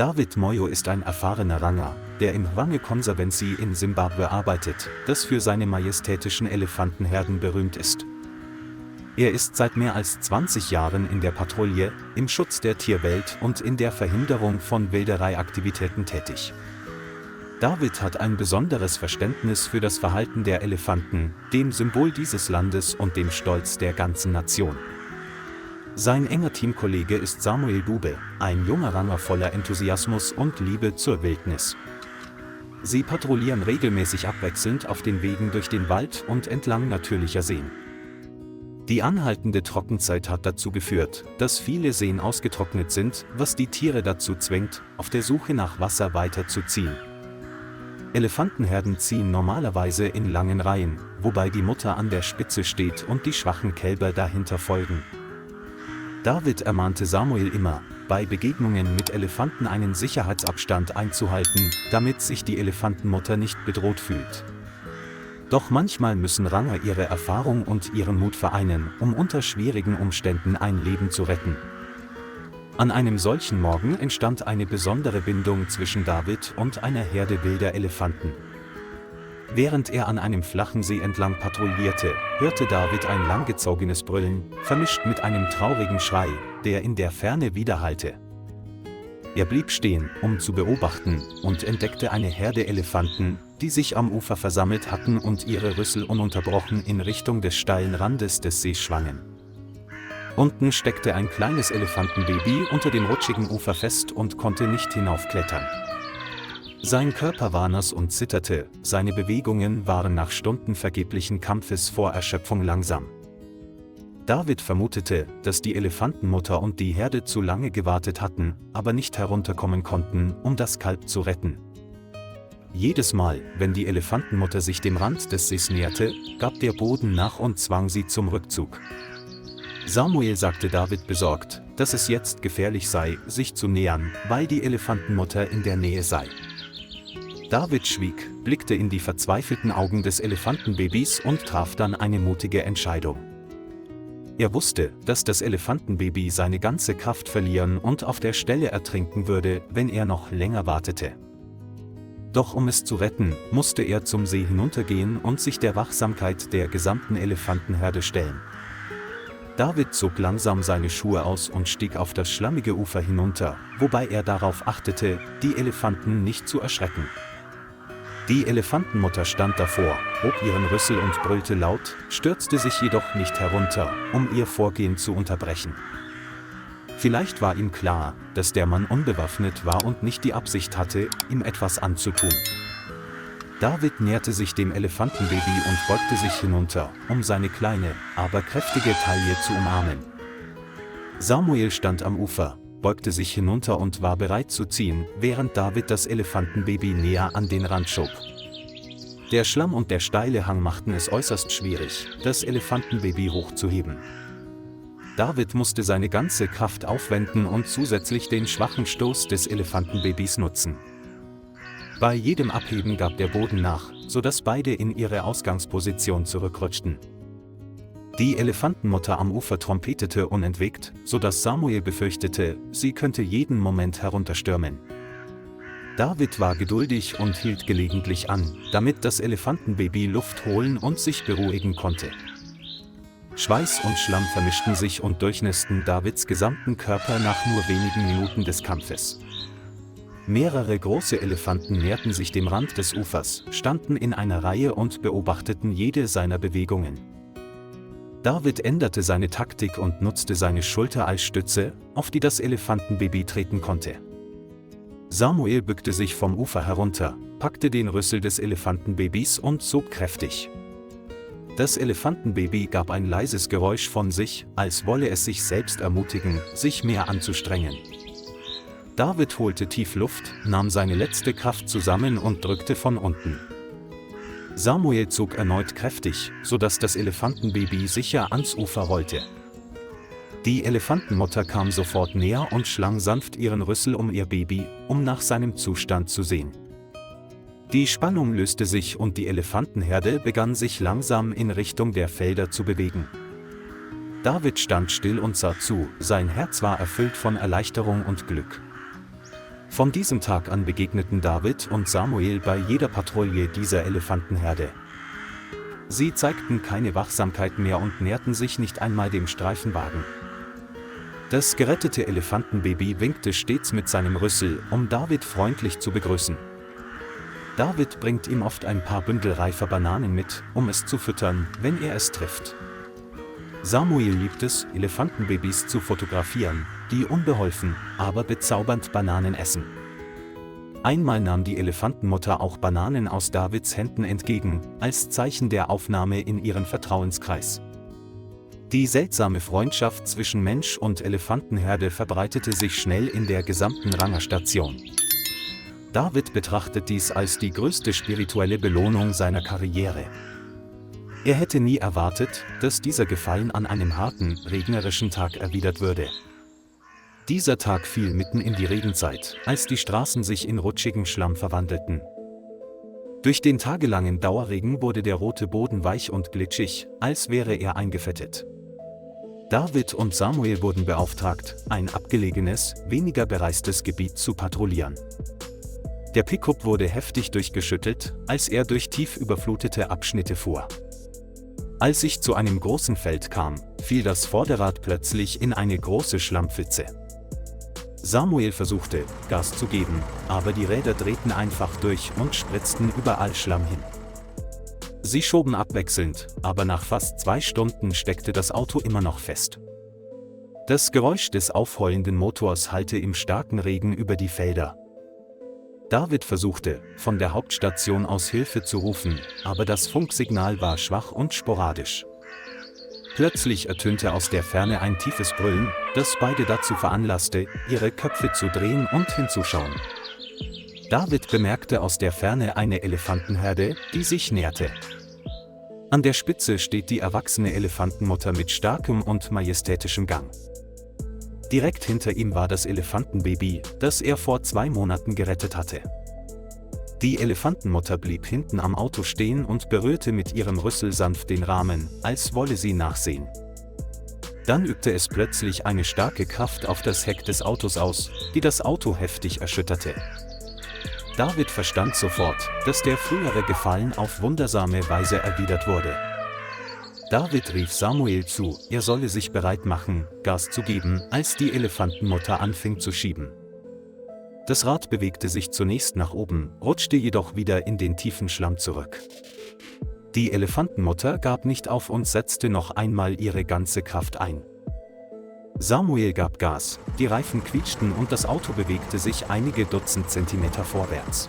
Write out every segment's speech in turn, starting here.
David Moyo ist ein erfahrener Ranger, der im Hwange Conservancy in Simbabwe arbeitet, das für seine majestätischen Elefantenherden berühmt ist. Er ist seit mehr als 20 Jahren in der Patrouille, im Schutz der Tierwelt und in der Verhinderung von Wildereiaktivitäten tätig. David hat ein besonderes Verständnis für das Verhalten der Elefanten, dem Symbol dieses Landes und dem Stolz der ganzen Nation. Sein enger Teamkollege ist Samuel Dube, ein junger Ranger voller Enthusiasmus und Liebe zur Wildnis. Sie patrouillieren regelmäßig abwechselnd auf den Wegen durch den Wald und entlang natürlicher Seen. Die anhaltende Trockenzeit hat dazu geführt, dass viele Seen ausgetrocknet sind, was die Tiere dazu zwingt, auf der Suche nach Wasser weiterzuziehen. Elefantenherden ziehen normalerweise in langen Reihen, wobei die Mutter an der Spitze steht und die schwachen Kälber dahinter folgen. David ermahnte Samuel immer, bei Begegnungen mit Elefanten einen Sicherheitsabstand einzuhalten, damit sich die Elefantenmutter nicht bedroht fühlt. Doch manchmal müssen Ranger ihre Erfahrung und ihren Mut vereinen, um unter schwierigen Umständen ein Leben zu retten. An einem solchen Morgen entstand eine besondere Bindung zwischen David und einer Herde wilder Elefanten. Während er an einem flachen See entlang patrouillierte, hörte David ein langgezogenes Brüllen, vermischt mit einem traurigen Schrei, der in der Ferne widerhallte. Er blieb stehen, um zu beobachten, und entdeckte eine Herde Elefanten, die sich am Ufer versammelt hatten und ihre Rüssel ununterbrochen in Richtung des steilen Randes des Sees schwangen. Unten steckte ein kleines Elefantenbaby unter dem rutschigen Ufer fest und konnte nicht hinaufklettern. Sein Körper war nass und zitterte, seine Bewegungen waren nach Stunden vergeblichen Kampfes vor Erschöpfung langsam. David vermutete, dass die Elefantenmutter und die Herde zu lange gewartet hatten, aber nicht herunterkommen konnten, um das Kalb zu retten. Jedes Mal, wenn die Elefantenmutter sich dem Rand des Sees näherte, gab der Boden nach und zwang sie zum Rückzug. Samuel sagte David besorgt, dass es jetzt gefährlich sei, sich zu nähern, weil die Elefantenmutter in der Nähe sei. David schwieg, blickte in die verzweifelten Augen des Elefantenbabys und traf dann eine mutige Entscheidung. Er wusste, dass das Elefantenbaby seine ganze Kraft verlieren und auf der Stelle ertrinken würde, wenn er noch länger wartete. Doch um es zu retten, musste er zum See hinuntergehen und sich der Wachsamkeit der gesamten Elefantenherde stellen. David zog langsam seine Schuhe aus und stieg auf das schlammige Ufer hinunter, wobei er darauf achtete, die Elefanten nicht zu erschrecken. Die Elefantenmutter stand davor, hob ihren Rüssel und brüllte laut, stürzte sich jedoch nicht herunter, um ihr Vorgehen zu unterbrechen. Vielleicht war ihm klar, dass der Mann unbewaffnet war und nicht die Absicht hatte, ihm etwas anzutun. David näherte sich dem Elefantenbaby und beugte sich hinunter, um seine kleine, aber kräftige Taille zu umarmen. Samuel stand am Ufer, beugte sich hinunter und war bereit zu ziehen, während David das Elefantenbaby näher an den Rand schob. Der Schlamm und der steile Hang machten es äußerst schwierig, das Elefantenbaby hochzuheben. David musste seine ganze Kraft aufwenden und zusätzlich den schwachen Stoß des Elefantenbabys nutzen. Bei jedem Abheben gab der Boden nach, sodass beide in ihre Ausgangsposition zurückrutschten. Die Elefantenmutter am Ufer trompetete unentwegt, sodass Samuel befürchtete, sie könnte jeden Moment herunterstürmen. David war geduldig und hielt gelegentlich an, damit das Elefantenbaby Luft holen und sich beruhigen konnte. Schweiß und Schlamm vermischten sich und durchnässten Davids gesamten Körper nach nur wenigen Minuten des Kampfes. Mehrere große Elefanten näherten sich dem Rand des Ufers, standen in einer Reihe und beobachteten jede seiner Bewegungen. David änderte seine Taktik und nutzte seine Schulter als Stütze, auf die das Elefantenbaby treten konnte. Samuel bückte sich vom Ufer herunter, packte den Rüssel des Elefantenbabys und zog kräftig. Das Elefantenbaby gab ein leises Geräusch von sich, als wolle es sich selbst ermutigen, sich mehr anzustrengen. David holte tief Luft, nahm seine letzte Kraft zusammen und drückte von unten. Samuel zog erneut kräftig, sodass das Elefantenbaby sicher ans Ufer rollte. Die Elefantenmutter kam sofort näher und schlang sanft ihren Rüssel um ihr Baby, um nach seinem Zustand zu sehen. Die Spannung löste sich und die Elefantenherde begann sich langsam in Richtung der Felder zu bewegen. David stand still und sah zu, sein Herz war erfüllt von Erleichterung und Glück. Von diesem Tag an begegneten David und Samuel bei jeder Patrouille dieser Elefantenherde. Sie zeigten keine Wachsamkeit mehr und näherten sich nicht einmal dem Streifenwagen. Das gerettete Elefantenbaby winkte stets mit seinem Rüssel, um David freundlich zu begrüßen. David bringt ihm oft ein paar Bündel reifer Bananen mit, um es zu füttern, wenn er es trifft. Samuel liebt es, Elefantenbabys zu fotografieren, die unbeholfen, aber bezaubernd Bananen essen. Einmal nahm die Elefantenmutter auch Bananen aus Davids Händen entgegen, als Zeichen der Aufnahme in ihren Vertrauenskreis. Die seltsame Freundschaft zwischen Mensch und Elefantenherde verbreitete sich schnell in der gesamten Rangerstation. David betrachtet dies als die größte spirituelle Belohnung seiner Karriere. Er hätte nie erwartet, dass dieser Gefallen an einem harten, regnerischen Tag erwidert würde. Dieser Tag fiel mitten in die Regenzeit, als die Straßen sich in rutschigen Schlamm verwandelten. Durch den tagelangen Dauerregen wurde der rote Boden weich und glitschig, als wäre er eingefettet. David und Samuel wurden beauftragt, ein abgelegenes, weniger bereistes Gebiet zu patrouillieren. Der Pickup wurde heftig durchgeschüttelt, als er durch tief überflutete Abschnitte fuhr. Als ich zu einem großen Feld kam, fiel das Vorderrad plötzlich in eine große Schlammpfütze. Samuel versuchte, Gas zu geben, aber die Räder drehten einfach durch und spritzten überall Schlamm hin. Sie schoben abwechselnd, aber nach fast 2 Stunden steckte das Auto immer noch fest. Das Geräusch des aufheulenden Motors hallte im starken Regen über die Felder. David versuchte, von der Hauptstation aus Hilfe zu rufen, aber das Funksignal war schwach und sporadisch. Plötzlich ertönte aus der Ferne ein tiefes Brüllen, das beide dazu veranlasste, ihre Köpfe zu drehen und hinzuschauen. David bemerkte aus der Ferne eine Elefantenherde, die sich näherte. An der Spitze steht die erwachsene Elefantenmutter mit starkem und majestätischem Gang. Direkt hinter ihm war das Elefantenbaby, das er vor 2 Monaten gerettet hatte. Die Elefantenmutter blieb hinten am Auto stehen und berührte mit ihrem Rüssel sanft den Rahmen, als wolle sie nachsehen. Dann übte es plötzlich eine starke Kraft auf das Heck des Autos aus, die das Auto heftig erschütterte. David verstand sofort, dass der frühere Gefallen auf wundersame Weise erwidert wurde. David rief Samuel zu, er solle sich bereit machen, Gas zu geben, als die Elefantenmutter anfing zu schieben. Das Rad bewegte sich zunächst nach oben, rutschte jedoch wieder in den tiefen Schlamm zurück. Die Elefantenmutter gab nicht auf und setzte noch einmal ihre ganze Kraft ein. Samuel gab Gas, die Reifen quietschten und das Auto bewegte sich einige Dutzend Zentimeter vorwärts.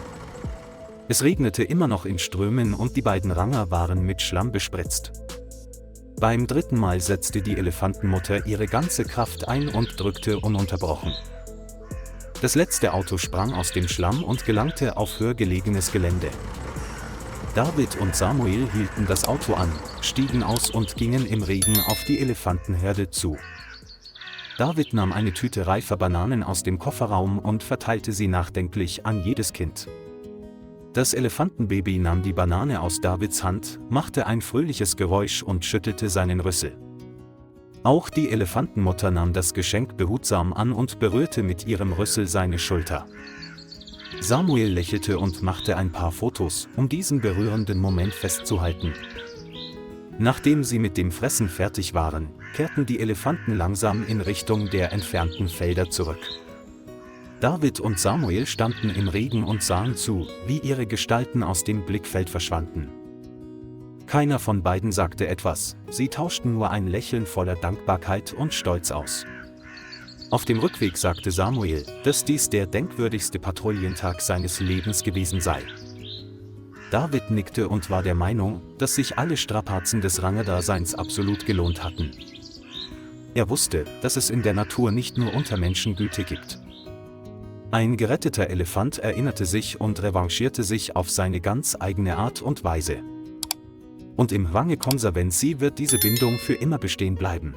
Es regnete immer noch in Strömen und die beiden Ranger waren mit Schlamm bespritzt. Beim 3. Mal setzte die Elefantenmutter ihre ganze Kraft ein und drückte ununterbrochen. Das letzte Auto sprang aus dem Schlamm und gelangte auf höher gelegenes Gelände. David und Samuel hielten das Auto an, stiegen aus und gingen im Regen auf die Elefantenherde zu. David nahm eine Tüte reifer Bananen aus dem Kofferraum und verteilte sie nachdenklich an jedes Kind. Das Elefantenbaby nahm die Banane aus Davids Hand, machte ein fröhliches Geräusch und schüttelte seinen Rüssel. Auch die Elefantenmutter nahm das Geschenk behutsam an und berührte mit ihrem Rüssel seine Schulter. Samuel lächelte und machte ein paar Fotos, um diesen berührenden Moment festzuhalten. Nachdem sie mit dem Fressen fertig waren, kehrten die Elefanten langsam in Richtung der entfernten Felder zurück. David und Samuel standen im Regen und sahen zu, wie ihre Gestalten aus dem Blickfeld verschwanden. Keiner von beiden sagte etwas, sie tauschten nur ein Lächeln voller Dankbarkeit und Stolz aus. Auf dem Rückweg sagte Samuel, dass dies der denkwürdigste Patrouillentag seines Lebens gewesen sei. David nickte und war der Meinung, dass sich alle Strapazen des Rangerdaseins absolut gelohnt hatten. Er wusste, dass es in der Natur nicht nur Untermenschen Güte gibt. Ein geretteter Elefant erinnerte sich und revanchierte sich auf seine ganz eigene Art und Weise. Und im Hwange Conservancy wird diese Bindung für immer bestehen bleiben.